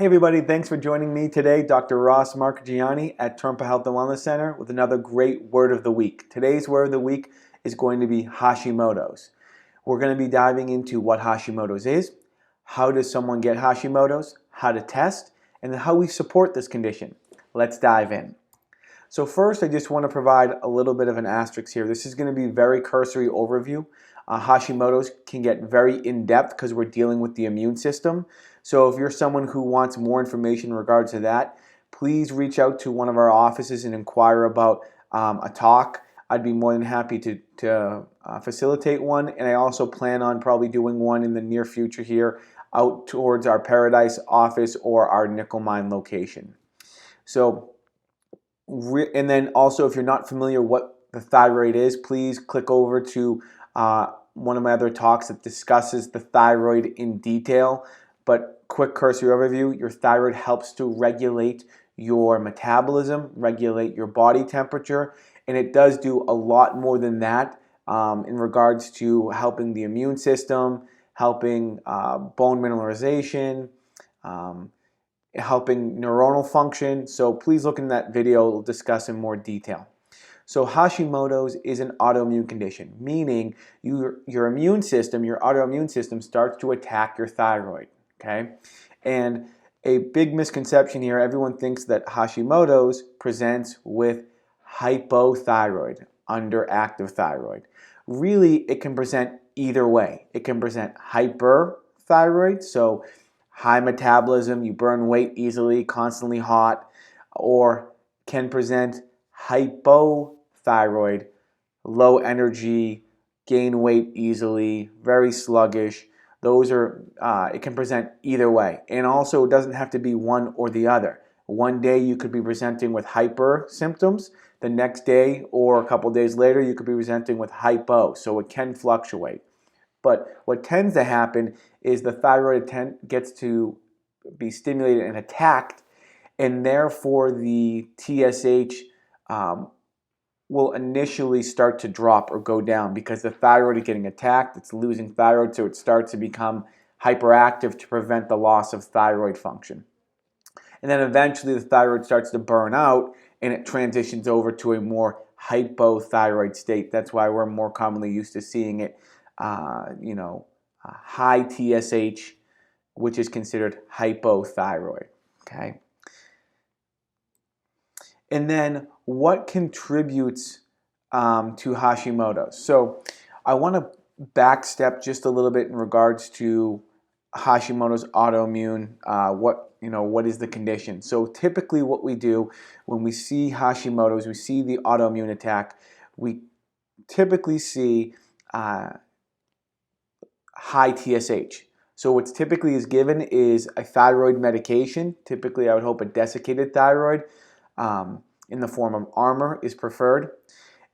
Hey everybody, thanks for joining me today, Dr. Ross Marchigiani at Turnpaugh Health and Wellness Center with another great word of the week. Today's word of the week is going to be Hashimoto's. We're going to be diving into what Hashimoto's is, how does someone get Hashimoto's, how to test, and how we support this condition. Let's dive in. So first, I just want to provide a little bit of an asterisk here. This is going to be a very cursory overview. Hashimoto's can get very in-depth because we're dealing with the immune system. So if you're someone who wants more information in regards to that, please reach out to one of our offices and inquire about a talk. I'd be more than happy to facilitate one, and I also plan on probably doing one in the near future here out towards our Paradise office or our Nickel Mine location. So, and then also, if you're not familiar what the thyroid is, please click over to one of my other talks that discusses the thyroid in detail. But quick cursory overview, your thyroid helps to regulate your metabolism, regulate your body temperature, and it does do a lot more than that in regards to helping the immune system, helping bone mineralization, helping neuronal function. So please look in that video, we'll discuss in more detail. So Hashimoto's is an autoimmune condition, meaning your immune system, your autoimmune system starts to attack your thyroid, okay? And a big misconception here, everyone thinks that Hashimoto's presents with hypothyroid, underactive thyroid. Really, it can present either way. It can present hyperthyroid, so high metabolism, you burn weight easily, constantly hot, or can present hypothyroid, low energy, gain weight easily, very sluggish. Those are, it can present either way. And also, it doesn't have to be one or the other. One day you could be presenting with hyper symptoms. The next day or a couple days later, you could be presenting with hypo. So it can fluctuate. But what tends to happen is the thyroid gets to be stimulated and attacked, and therefore the TSH will initially start to drop or go down because the thyroid is getting attacked, it's losing thyroid, so it starts to become hyperactive to prevent the loss of thyroid function. And then eventually the thyroid starts to burn out and it transitions over to a more hypothyroid state. That's why we're more commonly used to seeing it, high TSH, which is considered hypothyroid, okay? And then what contributes to Hashimoto's? So I want to backstep just a little bit in regards to Hashimoto's autoimmune, what is the condition? So typically what we do when we see Hashimoto's, we see the autoimmune attack, we typically see high TSH. So what's typically is given is a thyroid medication. Typically I would hope a desiccated thyroid in the form of Armour is preferred.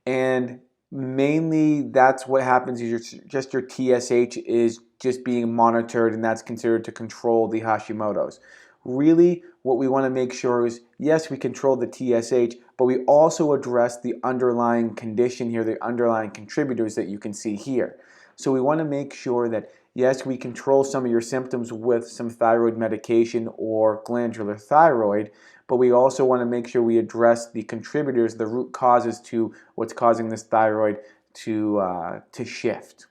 And mainly that's what happens is just your TSH is just being monitored, and that's considered to control the Hashimoto's. Really, what we want to make sure is, yes, we control the TSH, but we also address the underlying condition here, the underlying contributors that you can see here. So we want to make sure that, yes, we control some of your symptoms with some thyroid medication or glandular thyroid, but we also want to make sure we address the contributors, the root causes to what's causing this thyroid to shift.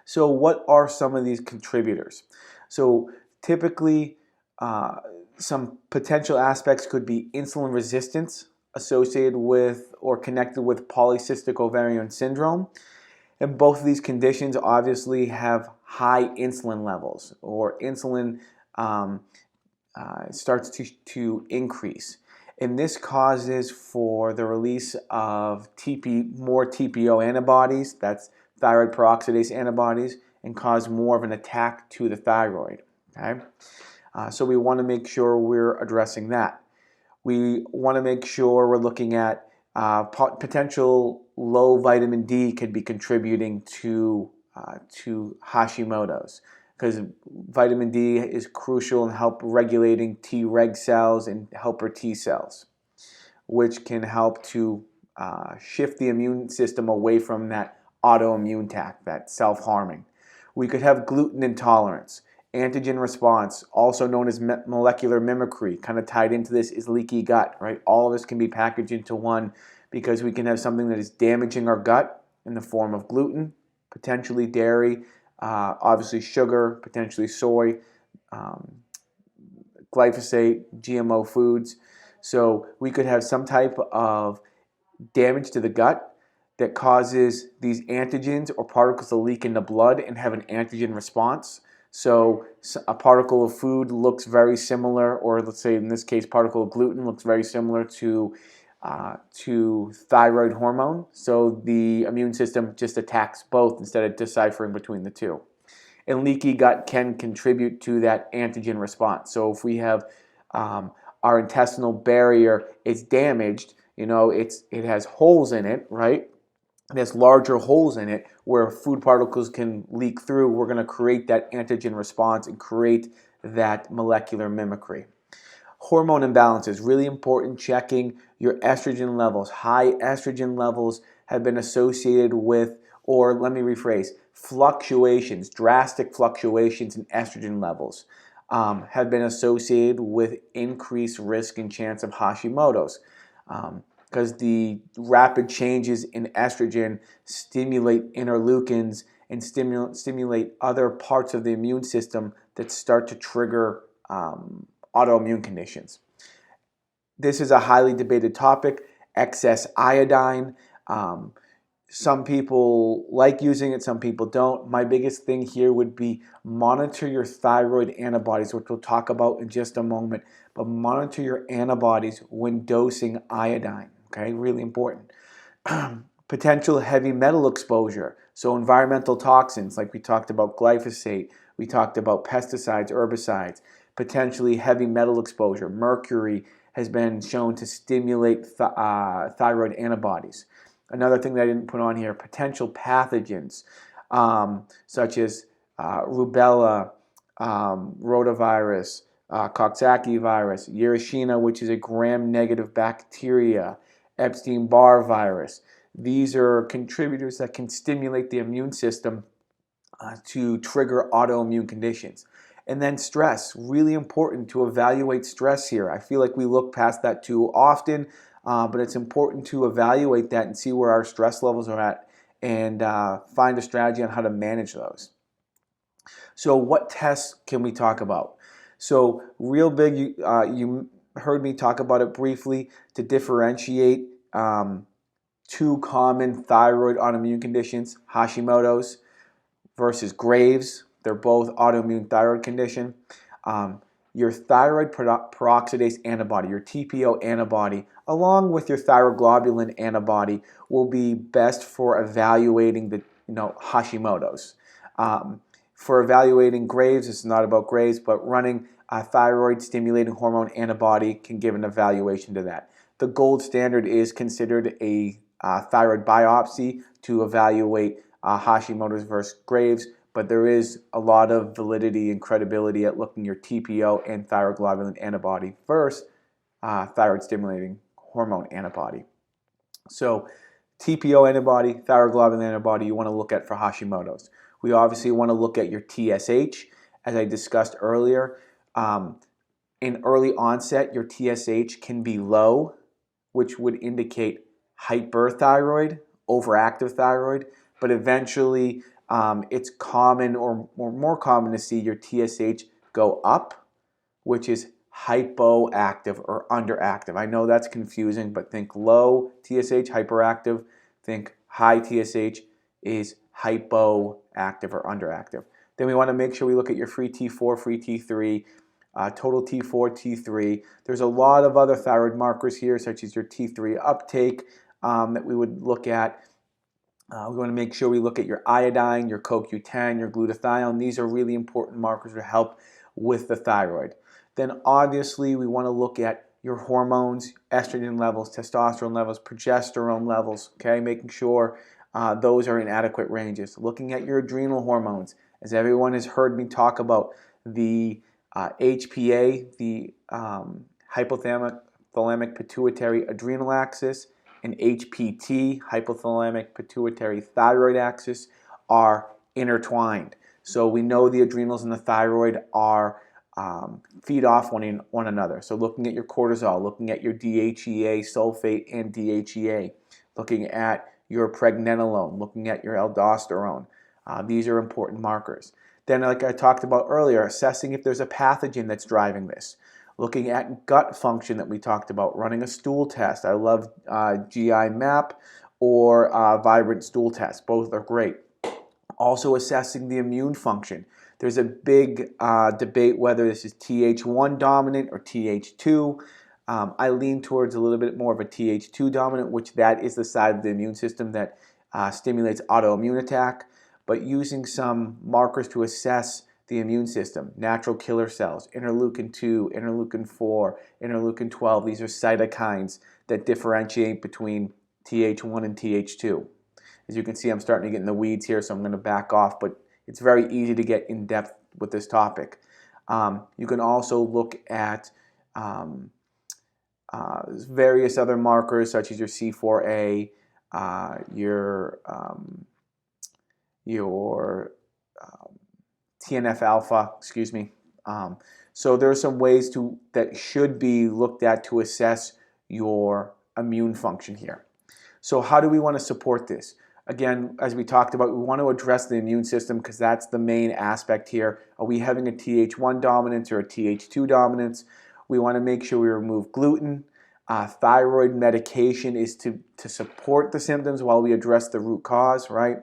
So what are some of these contributors? So typically, some potential aspects could be insulin resistance associated with or connected with polycystic ovarian syndrome. And both of these conditions obviously have high insulin levels, or insulin starts to increase. And this causes for the release of more TPO antibodies, that's thyroid peroxidase antibodies, and cause more of an attack to the thyroid. Okay? So we want to make sure we're addressing that. We want to make sure we're looking at potential low vitamin D could be contributing to Hashimoto's, because vitamin D is crucial in help regulating Treg cells and helper T cells, which can help to shift the immune system away from that autoimmune attack, that self-harming. We could have gluten intolerance. Antigen response, also known as molecular mimicry, kind of tied into this, is leaky gut, right? All of this can be packaged into one because we can have something that is damaging our gut in the form of gluten, potentially dairy, obviously sugar, potentially soy, um, glyphosate, GMO foods. So we could have some type of damage to the gut that causes these antigens or particles to leak in the blood and have an antigen response. So a particle of food looks very similar, or let's say in this case, particle of gluten looks very similar to thyroid hormone. So the immune system just attacks both instead of deciphering between the two. And leaky gut can contribute to that antigen response. So if we have our intestinal barrier is damaged, it has holes in it, right? It has larger holes in it where food particles can leak through. We're going to create that antigen response and create that molecular mimicry. Hormone imbalances, really important, checking your estrogen levels. High estrogen levels have been associated with, or let me rephrase, fluctuations, drastic fluctuations in estrogen levels have been associated with increased risk and chance of Hashimoto's. Because the rapid changes in estrogen stimulate interleukins and stimulate other parts of the immune system that start to trigger autoimmune conditions. This is a highly debated topic, excess iodine. Some people like using it, some people don't. My biggest thing here would be monitor your thyroid antibodies, which we'll talk about in just a moment, but monitor your antibodies when dosing iodine, okay? Really important. Potential heavy metal exposure, so environmental toxins, like we talked about glyphosate, we talked about pesticides, herbicides, potentially heavy metal exposure. Mercury has been shown to stimulate thyroid antibodies. Another thing that I didn't put on here, potential pathogens, such as rubella, rotavirus, Coxsackie virus, Yersinia, which is a gram-negative bacteria, Epstein-Barr virus. These are contributors that can stimulate the immune system to trigger autoimmune conditions. And then stress, really important to evaluate stress here. I feel like we look past that too often, but it's important to evaluate that and see where our stress levels are at and find a strategy on how to manage those. So what tests can we talk about? So real big, you heard me talk about it briefly to differentiate two common thyroid autoimmune conditions, Hashimoto's versus Graves'. They're both autoimmune thyroid condition. Your thyroid peroxidase antibody, your TPO antibody, along with your thyroglobulin antibody, will be best for evaluating the Hashimoto's. For evaluating Graves', it's not about Graves', but running a thyroid stimulating hormone antibody can give an evaluation to that. The gold standard is considered a thyroid biopsy to evaluate Hashimoto's versus Graves', but there is a lot of validity and credibility at looking your TPO and thyroglobulin antibody versus thyroid stimulating hormone antibody. So TPO antibody, thyroglobulin antibody, you want to look at for Hashimoto's. We obviously want to look at your TSH, as I discussed earlier. In early onset, your TSH can be low, which would indicate hyperthyroid, overactive thyroid, but eventually it's common or more common to see your TSH go up, which is hypoactive or underactive. I know that's confusing, but think low TSH, hyperactive. Think high TSH is hypoactive or underactive. Then we want to make sure we look at your free T4, free T3, total T4, T3. There's a lot of other thyroid markers here, such as your T3 uptake that we would look at. We want to make sure we look at your iodine, your CoQ10, your glutathione. These are really important markers to help with the thyroid. Then obviously we want to look at your hormones, estrogen levels, testosterone levels, progesterone levels, okay? Making sure those are in adequate ranges. Looking at your adrenal hormones. As everyone has heard me talk about, the HPA, the hypothalamic pituitary adrenal axis, and HPT, hypothalamic pituitary thyroid axis, are intertwined. So we know the adrenals and the thyroid are feed off one another. So looking at your cortisol, looking at your DHEA, sulfate, and DHEA, looking at your pregnenolone, looking at your aldosterone. These are important markers. Then, like I talked about earlier, assessing if there's a pathogen that's driving this. Looking at gut function that we talked about, running a stool test. I love GI map or vibrant stool test. Both are great. Also assessing the immune function. There's a big debate whether this is Th1 dominant or Th2. I lean towards a little bit more of a Th2 dominant, which that is the side of the immune system that stimulates autoimmune attack. But using some markers to assess the immune system, natural killer cells, interleukin 2, interleukin 4, interleukin 12, these are cytokines that differentiate between Th1 and Th2. As you can see, I'm starting to get in the weeds here, so I'm going to back off, but it's very easy to get in depth with this topic. You can also look at various other markers such as your C4A, your TNF alpha, excuse me. So there are some ways that should be looked at to assess your immune function here. So how do we want to support this? Again, as we talked about, we want to address the immune system because that's the main aspect here. Are we having a Th1 dominance or a Th2 dominance? We want to make sure we remove gluten. Thyroid medication is to support the symptoms while we address the root cause, right?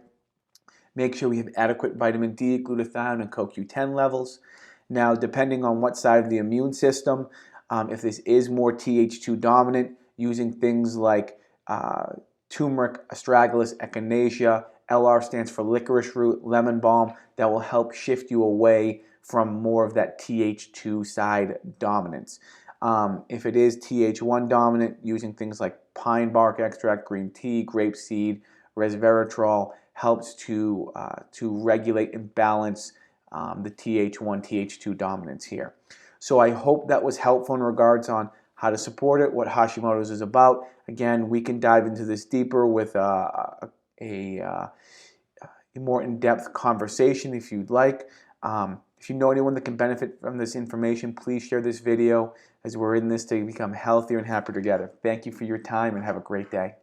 Make sure we have adequate vitamin D, glutathione, and CoQ10 levels. Now, depending on what side of the immune system, if this is more Th2 dominant, using things like turmeric, astragalus, echinacea, LR stands for licorice root, lemon balm, that will help shift you away from more of that Th2 side dominance. If it is Th1 dominant, using things like pine bark extract, green tea, grapeseed, resveratrol helps to regulate and balance the Th1, Th2 dominance here. So I hope that was helpful in regards on how to support it, what Hashimoto's is about. Again, we can dive into this deeper with a more in-depth conversation if you'd like. If you know anyone that can benefit from this information, please share this video as we're in this to become healthier and happier together. Thank you for your time and have a great day.